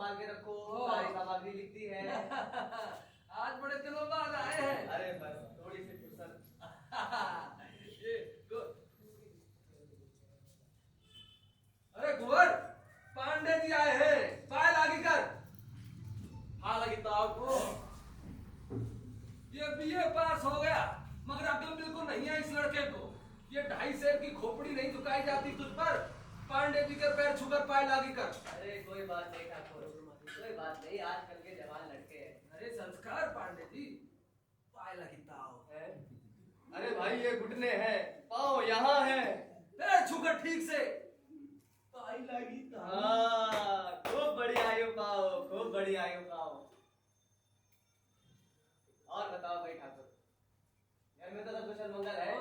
संभाल के रखो, सारी सामग्री लिखती है। आज बड़े दिनों बाद आए हैं। अरे बस थोड़ी सी फुर्सत। ये अरे कुंवर, पांडे जी आए हैं, पायल आगे कर। हाँ लगी तो आपको ये बीए पास हो गया मगर अकल बिल्कुल नहीं है इस लड़के को। ये 2.5 सेर की खोपड़ी नहीं झुकाई जाती तुझ पर। पांडे जी के पैर छूकर पायल आगे कर। अरे कोई बात नहीं ठाकुर, कोई बात नहीं, आजकल के जवान लड़के हैं। अरे संस्कार पांडे जी, पायल आगे ताओ है? अरे भाई ये घुटने हैं, पाँव यहाँ है। पैर छूकर ठीक से। पायल आगे ताओ। हाँ, खूब बढ़िया आयु पाओ, खूब बढ़िया आयु पाओ। और बताओ भाई ठाकुर, घर में तो सब कुशल मंगल है?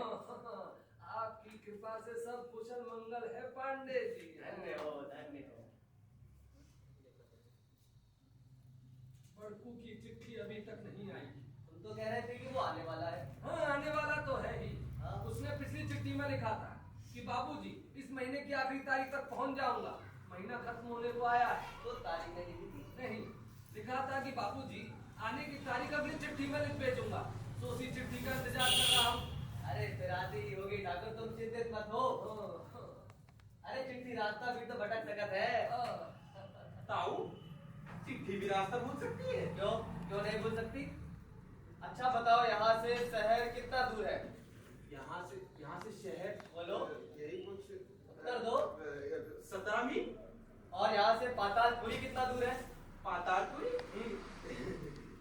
आपकी कृपा से सब कुशल मंगल है पांडे जी। धन्य हो, धन्य हो। बड़कू की चिट्ठी अभी तक नहीं आई। तुम तो कह रहे थे कि वो आने वाला है। हाँ आने वाला तो है ही। हाँ? उसने पिछली चिट्ठी में लिखा था कि बाबूजी इस महीने की आखिरी तारीख तक पहुंच जाऊंगा। महीना खत्म होने को आया है। तो तारीख नहीं लिखी थी? नहीं, लिखा था कि बाबूजी आने की तारीख अगली चिट्ठी में लिख भेजूंगा। तो उसी चिट्ठी का इंतजार कर रहा हूँ। अरे फिर आती ही होगी ठाकुर, तुम चिंतित मत हो। अरे चिट्ठी रास्ता भी तो भटक सकत है। ताऊ, चिट्ठी भी रास्ता भूल सकती है? क्यों क्यों नहीं भूल सकती? अच्छा बताओ, यहाँ से शहर कितना दूर है? यहाँ से शहर बोलो, यही कुछ उत्तर दो। 17 मील। और यहाँ से पातालपुरी कितना दूर है? पातालपुरी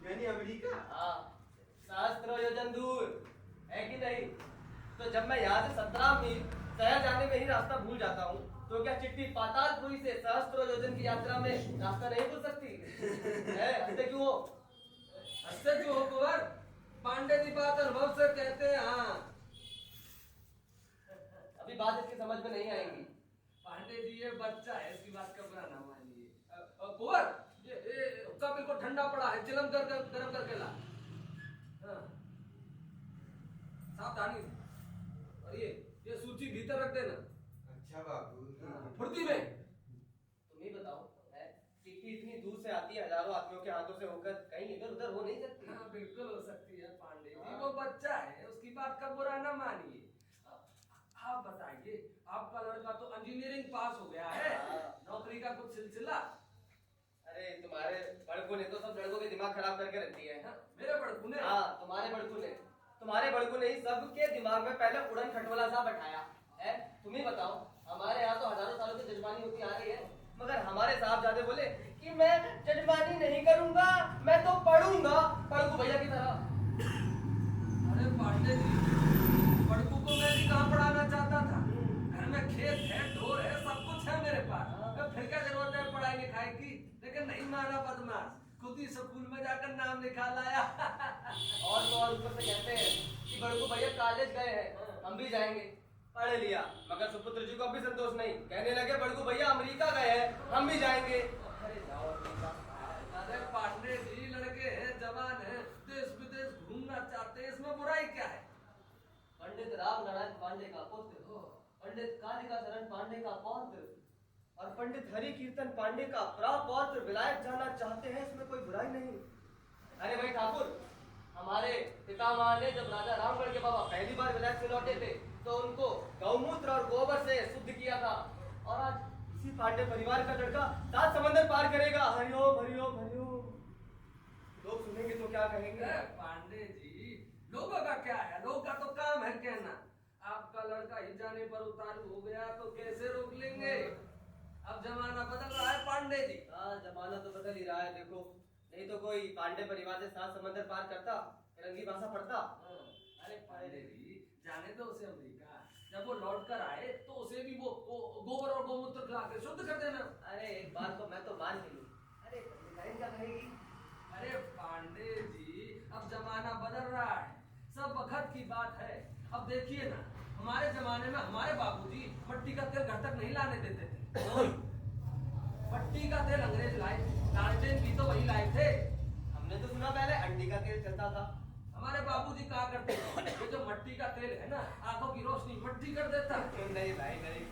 यानी अमेरिका। हाँ, सहस्त्र योजन दूर है कि नहीं? तो जब मैं यहाँ से 17 मील शहर जाने में ही रास्ता भूल जाता हूँ, तो क्या चिट्ठी पातालपुरी से सहस्त्र योजन की यात्रा में रास्ता नहीं भूल सकती? हंसते क्यों हो? हंसते क्यों हो कुंवर? पांडे जी बात अनुभव से कहते हैं। हाँ, अभी बात इसकी समझ में नहीं आएगी। पांडे जी ये बच्चा है, इसकी बात का बुरा ना मानिए। कुंवर, ये हुक्का बिल्कुल ठंडा पड़ा है, चिलम कर गरम करके ला। हाँ, सावधानी से। और ये सूची भीतर रख देना। अच्छा बाबू। फुर्ती में। तुम ही बताओ, है चिट्ठी इतनी दूर से आती है, हजारों आदमियों के हाथों से होकर कहीं इधर उधर हो नहीं सकती? हाँ बिल्कुल हो सकती है पांडे जी, वो बच्चा है, उसकी बात का बुरा ना मानिए। आप बताइए, आपका लड़का तो इंजीनियरिंग पास हो गया है, नौकरी का कुछ सिलसिला? अरे तुम्हारे बड़कू ने तो सब लड़कों के दिमाग खराब करके रख दिए हैं। मेरे बड़कू ने? हाँ, तुम्हारे बड़कू ने ही सबके दिमाग में पहले उड़न खटोला सा बैठाया है। तुम ही बताओ, हमारे यहाँ तो हजारों सालों से जजमानी होती आ रही है, मगर हमारे साहबजादे बोले कि मैं जजमानी नहीं करूंगा, मैं तो पढ़ूंगा बड़कू भैया की तरह। अरे पांडे जी, बड़कू को मैं भी कहाँ पढ़ाना चाहता था। घर में खेत है, ढोर है, सब कुछ है मेरे पास। फिर क्या जरूरत है पढ़ाई लिखाई की? लेकिन नहीं माना बदमाश, खुद ही स्कूल में जाकर नाम लिखा लाया। और तो और ऊपर से कहते हैं कि बड़कू भैया कॉलेज गए हैं, हम भी जाएंगे। पढ़ लिया, मगर सुपुत्र जी को भी संतोष नहीं, कहने लगे बड़कू भैया अमेरिका गए हैं, हम भी जाएंगे। अरे जाओ अमेरिका। अरे पांडे जी, लड़के हैं, जवान हैं, देश विदेश घूमना चाहते हैं, इसमें बुराई क्या है? पंडित राम नारायण पांडे का पुत्र, पंडित कालिका शरण पांडे का पौत्र और पंडित हरि कीर्तन पांडे का प्रपौत्र विलायत जाना चाहते हैं, इसमें कोई बुराई नहीं। अरे भाई ठाकुर, हमारे पितामह ने जब राजा रामगढ़ के बाबा पहली बार विलायत से लौटे थे, तो उनको गौमूत्र और गोबर से शुद्ध किया था। और आज इसी पांडे परिवार का लड़का 7 समंदर पार करेगा। हरिओम हरिओम हरिओम। लोग सुनेंगे तो क्या कहेंगे? पांडे जी, लोगों का क्या है, लोग का तो काम है कहना। आपका लड़का ही जाने पर उतारू हो गया तो कैसे रोक लेंगे? अब जमाना बदल रहा है पांडे जी। हाँ, जमाना तो बदल ही रहा है, देखो। नहीं तो कोई पांडे परिवार से 7 समंदर पार करता, फिरंगी भाषा पढ़ता। अरे पांडे जी, जाने दो उसे अमेरिका। जब वो लौट कर आए तो उसे भी वो गोबर और गोमूत्र खिला के शुद्ध कर देना। अरे एक बात तो मैं तो मान ही लूं। अरे पंडिताइन क्या कहेगी? अरे पांडे जी, अब जमाना बदल रहा है, सब वक्त की बात है। अब देखिए ना, हमारे जमाने में हमारे बाबूजी मट्टी का तेल घर तक नहीं लाने देते थे। मट्टी का तेल अंग्रेज लाए, लालटेन भी तो वही लाए थे। हमने तो सुना पहले अंडी का तेल चलता था। हमारे बाबूजी कहा करते थे, ये जो मट्टी का तेल है ना, आंखों की रोशनी मट्टी कर देता है। नहीं भाई नहीं।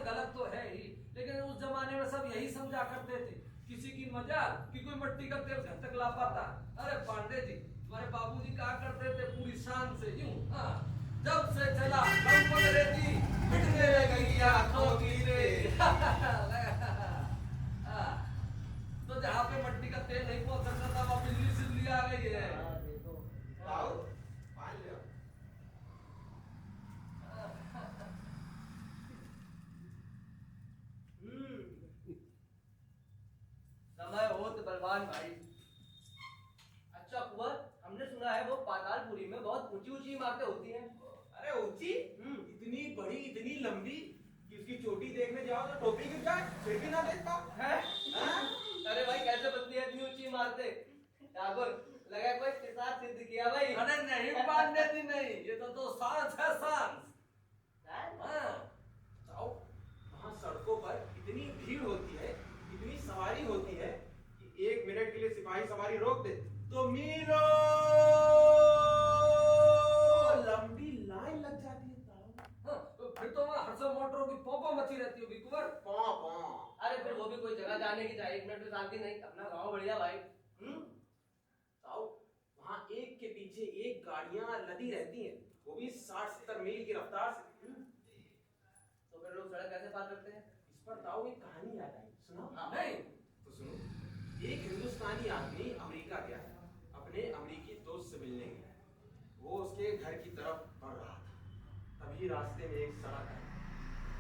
गलत तो है ही, लेकिन उस जमाने में सब यही समझा करते थे किसी की मजाल कि कोई मिट्टी का तेल घर तक ला पाता। अरे पांडे जी, तुम्हारे बाबूजी कहा करते थे पूरी शान से यूं, हाँ, जब से चला हम अंग्रेजी पिटने लगी आंखों की रे। हाँ, तो जहाँ पे मिट्टी का तेल नहीं पहुंच सकता था वहाँ बिजली सिल्ली आ गई है। हाँ, देखो। ताऊ मान लो। समय हो तो बलवान भाई। अच्छा कुंवर, हमने सुना है वो पातालपुरी में बहुत ऊंची ऊंची इमारतें होती हैं। अरे ऊंची, इतनी बड़ी इतनी लंबी कि उसकी चोटी देखने जाओ तो टोपी गिर जाए फिर भी ना देख पाओ। हैं? हाँ? अरे भाई कैसे बनती है इतनी ऊंची इमारतें? ठाकुर, लगा कोई किसान सिद्ध किया भाई। अरे नहीं पांडे जी नहीं, ये तो सांस है सांस। हाँ, जाओ, वहाँ सड़कों पर इतनी भीड़ होती है, इतनी सवारी होती है कि 1 मिनट के लिए सिपाही सवारी रोक दे तो मीलों लंबी लाइन लग जाती है ताऊ। हाँ, तो फिर तो वहाँ हर समय मोटरों की पोपा मची रहती होगी कुंवर। पौ पौ। अरे फिर वो भी कोई जगह जाने की चाहिए, 1 मिनट में शांति नहीं, अपना गाँव बढ़िया भाई। ताऊ, वहाँ एक के पीछे एक गाड़ियां लदी रहती हैं, वो भी 60-70 मील की रफ्तार से। तो फिर लोग सड़क कैसे पार करते हैं? इस पर ताऊ एक कहानी याद आई, सुनो? हाँ। नहीं, तो सुनो, एक हिंदुस्तानी आदमी अमेरिका गया, अपने अमेरिकी दोस्त से मिलने गया। वो उसके घर की तरफ बढ़ रहा था, तभी रास्ते में एक सड़क आई।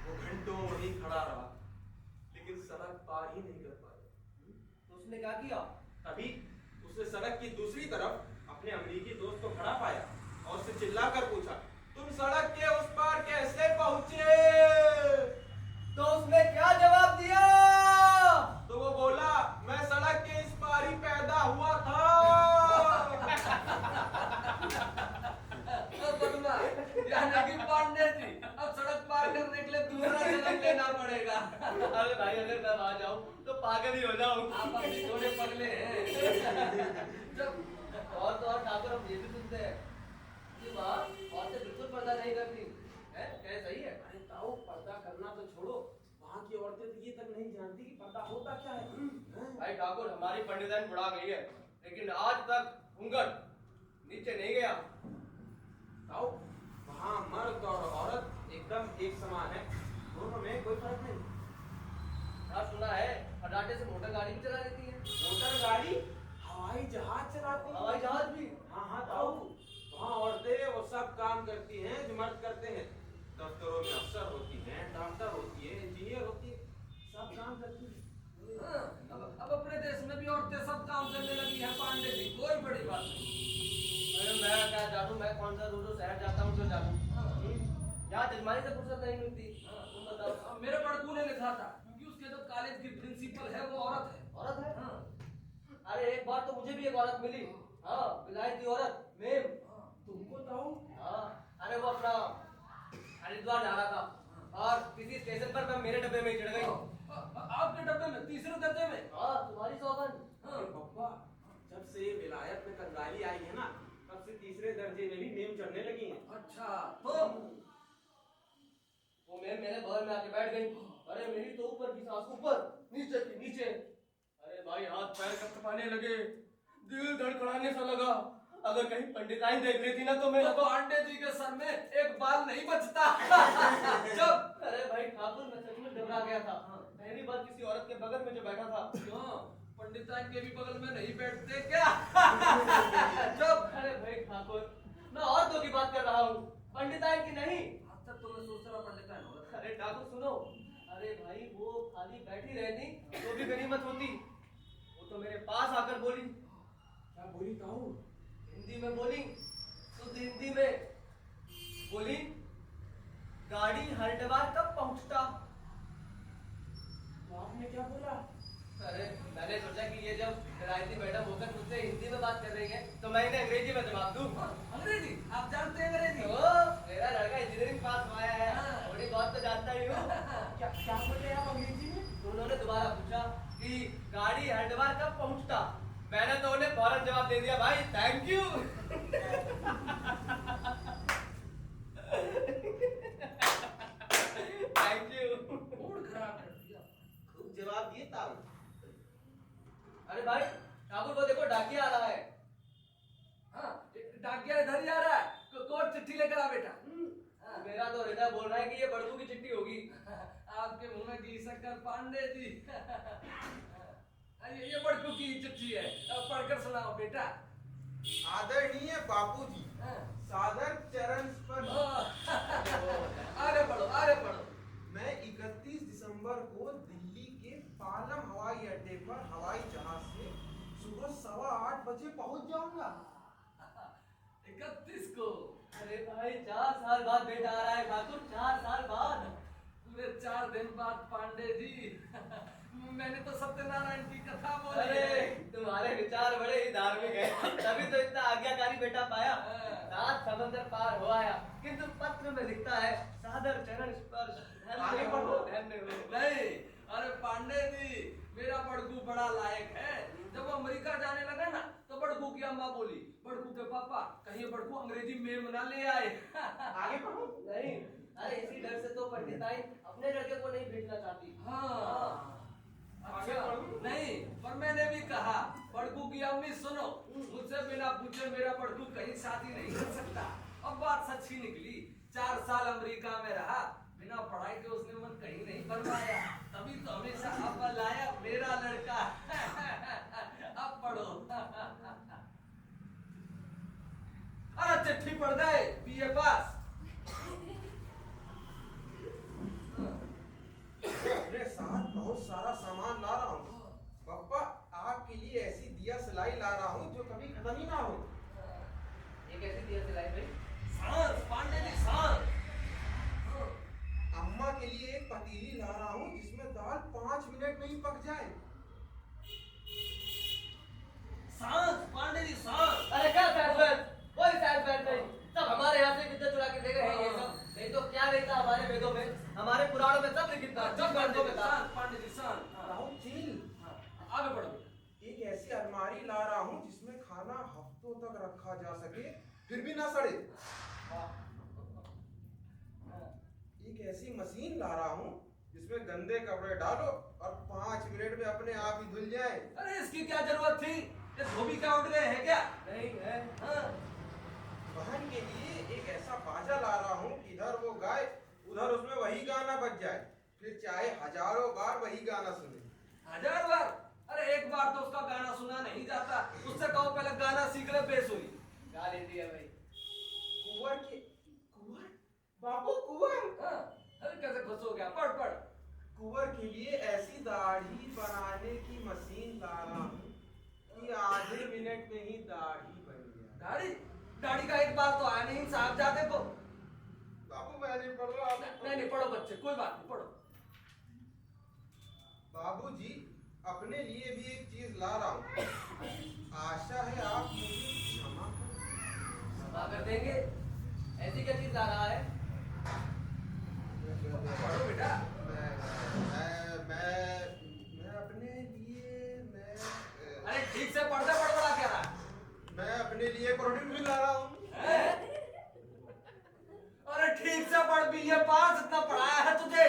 वो घंटों वहीं खड़ा रहा, लेकिन सड़क पार ही नहीं कर पाया। तो उसने क्या किया? तभी उसने सड़क की दूसरी तरफ अपने अमेरिकी दोस्त को खड़ा पाया और उससे चिल्लाकर पूछा, तुम सड़क के उस पार कैसे पहुंचे? तो उसने क्या जवाब दिया? तो वो बोला, मैं सड़क के इस पार ही पैदा हुआ था। बदला, यानी कि पांडे जी अब सड़क पार करने के लिए दूसरा जन्म लेना पड़ेगा। अरे भाई अगर मैं वहां जाऊं तो पागल ही हो जाऊं। आप अपने थोड़े पगले हैं। जब तो और ठाकुर हम ये भी सुनते हैं कि वहाँ औरतें बिल्कुल पर्दा नहीं करती है, क्या सही है? अरे ताऊ, पर्दा करना तो छोड़ो, वहाँ की औरतें तो ये तक नहीं जानती कि पर्दा होता क्या है। हैं? भाई ठाकुर, हमारी पंडिताइन बुढ़ा गई है, लेकिन आज तक घूंघट नीचे नहीं गया। ताऊ, वहाँ मर्द और औरत एकदम एक समान है, दोनों में कोई फर्क नहीं। हाँ सुना है, फटाटे से मोटर गाड़ी भी चला लेती है। मोटर गाड़ी, हवाई जहाज चलाती है। हवाई जहाज भी? हाँ हाँ ताऊ, वहाँ औरतें वो सब काम करती हैं जो मर्द करते हैं। दफ्तरों में अफसर होती हैं, डॉक्टर होती है, इंजीनियर होती है, सब काम करती है। हाँ, अब अपने देश में भी औरतें सब काम करने लगी हैं पांडे जी, कोई बड़ी बात नहीं। अरे मैं क्या जानूं, मैं कौन सा रोज शहर जाता हूँ जो जानूं। यहाँ जजमानी से फुर्सत नहीं मिलती। तुम बताओ। अब मेरे बड़कू ने लिखा था क्योंकि उसके जो कॉलेज की प्रिंसिपल है वो औरत है। औरत है? हाँ। अरे एक बार तो मुझे भी एक औरत मिली। हाँ, विलायती औरत, मेम। तुमको ताऊ? हाँ, अरे वो अपना हरिद्वार जा रहा था और किसी स्टेशन पर मैं मेरे डब्बे में ही चढ़ गई। आपके डब्बे में तीसरे दर्जे में? हाँ, तुम्हारी सौगंध। हाँ। अरे पप्पा, जब से विलायत में कंगाली आई है ना, तब से तीसरे दर्जे में भी मेम चढ़ने लगी हैं। अच्छा, तो वो मेम मेरे बगल में आके बैठ गई। अरे मेरी तो ऊपर की सांस ऊपर, नीचे की नीचे। अरे भाई हाथ पैर कपकपाने लगे, दिल धड़कड़ाने सा लगा। अगर कहीं पंडिताइन देख लेती ना तो मेरा तो पांडे जी के सर में एक बाल नहीं बचता। जब अरे भाई ठाकुर, मैं सच में घबरा गया था। पहली बार किसी औरत के बगल में जो बैठा था। क्यों पंडिताइन के भी बगल में नहीं बैठते क्या? जब अरे भाई ठाकुर, मैं औरतों की बात कर रहा हूँ, पंडिताइन की नहीं। अब तक तो मैं सोच रहा पंडिताइन औरत है। अरे ठाकुर सुनो, अरे भाई वो खाली बैठी रहती तो भी गनीमत होती। वो तो मेरे पास आकर बोली। क्या बोली ताऊ? हिंदी में बोली, शुद्ध हिंदी में बोली, गाड़ी हरिद्वार कब पहुंचता? तो आपने क्या बोला? अरे मैंने सोचा कि ये जब विलायती मैडम होकर मुझसे हिंदी में बात कर रही है तो मैं इन्हें अंग्रेजी में जवाब दूं। अंग्रेजी? आप जानते हैं अंग्रेजी? ओ, मेरा लड़का इंजीनियरिंग पास हुआ है, थोड़ी बहुत तो जानता ही हूँ। क्या क्या बोले आप अंग्रेजी में? तो उन्होंने दोबारा पूछा कि गाड़ी हरिद्वार कब पहुंचता? मैंने तो उन्हें फौरन जवाब दे दिया, भाई thank you. Thank you. Mood खराब कर दिया। खूब जवाब दिए ताऊ। अरे भाई ठाकुर को देखो, डाकिया आ रहा है। हाँ, डाकिया इधर ही आ रहा है। कोर्ट चिट्ठी लेकर आ बेटा। हाँ। मेरा तो हृदय बोल रहा है कि ये बड़कू की चिट्ठी होगी। आपके मुंह में घी शक्कर पांडे जी। ये बड़कू की चिट्ठी है, अब पढ़कर सुनाओ बेटा। आदरणीय बापूजी, हाँ। सादर चरण स्पर्श। आगे पढ़ो, आगे पढ़ो। मैं 31 दिसंबर को दिल्ली के पालम हवाई अड्डे पर हवाई जहाज से सुबह 8:15 बजे पहुंच जाऊंगा। 31 को। अरे भाई 4 साल बाद बेटा आ रहा है ठाकुर, 4 साल बाद। पूरे 4 दिन बाद पांडे जी। मैंने तो सत्यनारायण की कथा बोली अरे है। तुम्हारे विचार बड़े ही धार्मिक हैं, तभी तो इतना आज्ञाकारी बेटा पाया। 7 समंदर पार हो आया, किंतु पत्र में लिखता है सादर चरण स्पर्श। आगे बढ़ो। नहीं, अरे पांडे जी, मेरा बड़कू बड़ा लायक है। जब वो अमेरिका जाने लगा ना, तो बड़कू की अम्मा बोली, बड़कू के पापा कहीं बड़कू अंग्रेजी मेम ना ले आए। आगे बढ़ो। नहीं, अरे इसी डर से तो पंडिताई अपने लड़के को नहीं भेजना चाहती। हाँ। आगे अच्छा, बढ़ो। नहीं, पर मैंने भी कहा बड़कू की अम्मी सुनो, मुझसे बिना पूछे मेरा बड़कू कहीं शादी नहीं कर सकता। अब बात सच्ची निकली। 4 साल अमेरिका में रहा, बिना पढ़ाई के उसने मन कहीं नहीं बनवाया, तभी तो हमेशा अब लाया मेरा लड़का। अब पढ़ो। अरे चिट्ठी पढ़ गए, बीए पास। अपने साथ बहुत सारा सामान ला रहा हूँ पापा, आपके लिए ऐसी दिया सिलाई ला रहा हूँ जो कभी खत्म ही ना हो। ये कैसे दिया सिलाई भाई? सांस, पांडे जी सांस। अम्मा के लिए एक पतीली ला रहा हूँ जिसमें दाल 5 मिनट में ही पक जाए। सांस, पांडे जी सांस। अरे क्या साइंस, कोई साइंस नहीं, सब हमारे यहाँ से विद्या चुरा के ले गए हैं ये सब। नहीं तो क्या रहता हमारे वेदों में, हमारे पुराणों में सब लिखित था, सब ग्रंथों में था। पांडे जी सांस। राहुल चील, आगे बढ़ो। एक ऐसी अलमारी ला रहा हूँ जिसमें खाना हफ्तों तक रखा जा सके फिर भी ना सड़े। एक ऐसी मशीन ला रहा हूँ जिसमें गंदे कपड़े डालो और 5 मिनट में अपने आप ही धुल जाए। अरे इसकी क्या जरूरत थी? ये धोबी का उठ गए हैं क्या? नहीं है। हाँ। बहन के लिए एक ऐसा बाजा ला रहा हूँ कि इधर वो गाए उधर उसमें वही गाना बज जाए, फिर चाहे हजारों बार वही गाना सुने। 1000 बार? अरे एक बार तो उसका गाना सुना नहीं जाता, उससे कहो पहले गाना सीख ले बेसुरी। गा लेती है भाई। कुंवर बाबू कुंवर। हाँ। अरे कैसे खुश हो गया? पढ़ पढ़। कुंवर के लिए ऐसी दाढ़ी बनाने की मशीन ला रहा हूँ कि आधे मिनट में ही दाढ़ी बन गया। दाढ़ी? दाढ़ी का एक बार तो आया नहीं साहब जाते को। बाबू मैं नहीं पढ़ रहा। नहीं पढ़ो बच्चे, कोई बात नहीं, पढ़ो। बाबूजी, अपने लिए भी एक चीज ला रहा हूँ, आशा है आप मुझे क्षमा करें। क्षमा कर देंगे। ऐसी क्या चीज ला रहा है? पढ़ो बेटा। मैं अपने लिए अरे ठीक से पढ़ दे, बड़बड़ा क्या रहा? मैं अपने लिए प्रोटीन भी ला रहा हूँ। अरे ठीक से पढ़ भी, ये पास इतना पढ़ाया है तुझे।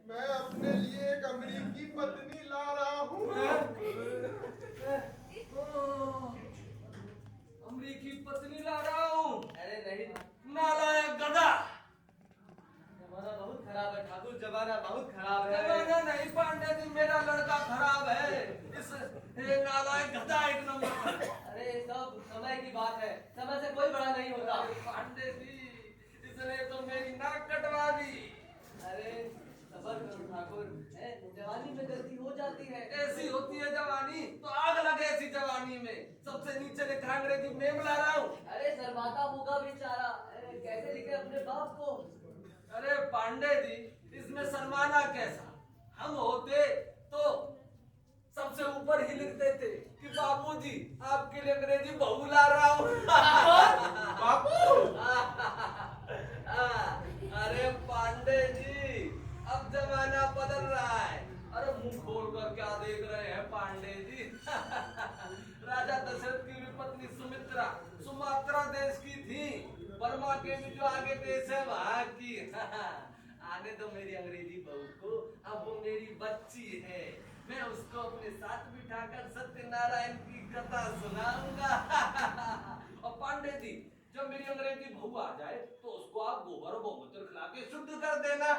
मैं अपने लिए एक अमेरिकी पत्नी ला रहा हूँ। अमेरिकी पत्नी ला रहा हूँ? अरे नहीं, नालायक गधा। जमाना बहुत खराब है ठाकुर, जमाना बहुत खराब है। जमाना नहीं पांडे जी, मेरा लड़का खराब है। इस ये नालायक गधा एक नंबर पर। अरे सब समय की बात है, समय से कोई बड़ा नहीं होता। पांडे जी, इसने तो मेरी नाक कटवा दी। अरे सबर करो ठाकुर, जवानी में गलती हो जाती है। ऐसी होती है जवानी तो आग लगे ऐसी जवानी में। सबसे नीचे लिखा अंग्रेजी मेम ला रहा हूँ। अरे शर्माता होगा बेचारा, कैसे लिखे अपने बाप को। अरे पांडे जी, इसमें शर्माना कैसा? हम होते तो सबसे ऊपर ही लिख देते कि बापूजी आपके लिए अंग्रेजी बहू ला रहा हूँ। बापू अरे पांडे जी, अब जमाना बदल रहा है। अरे मुंह खोल कर क्या देख रहे हैं पांडे जी? राजा दशरथ की भी पत्नी सुमित्रा सुमात्रा देश की थी। बर्मा के भी जो आगे देश है वहां की। आने दो मेरी अंग्रेजी बहू को, अब वो मेरी बच्ची है। मैं उसको अपने साथ बिठाकर सत्यनारायण की कथा सुनाऊंगा। और पांडे जी, जब मेरी अंग्रेजी बहू आ जाए तो उसको आप गोबर और गोमूत्र खिला के शुद्ध कर देना।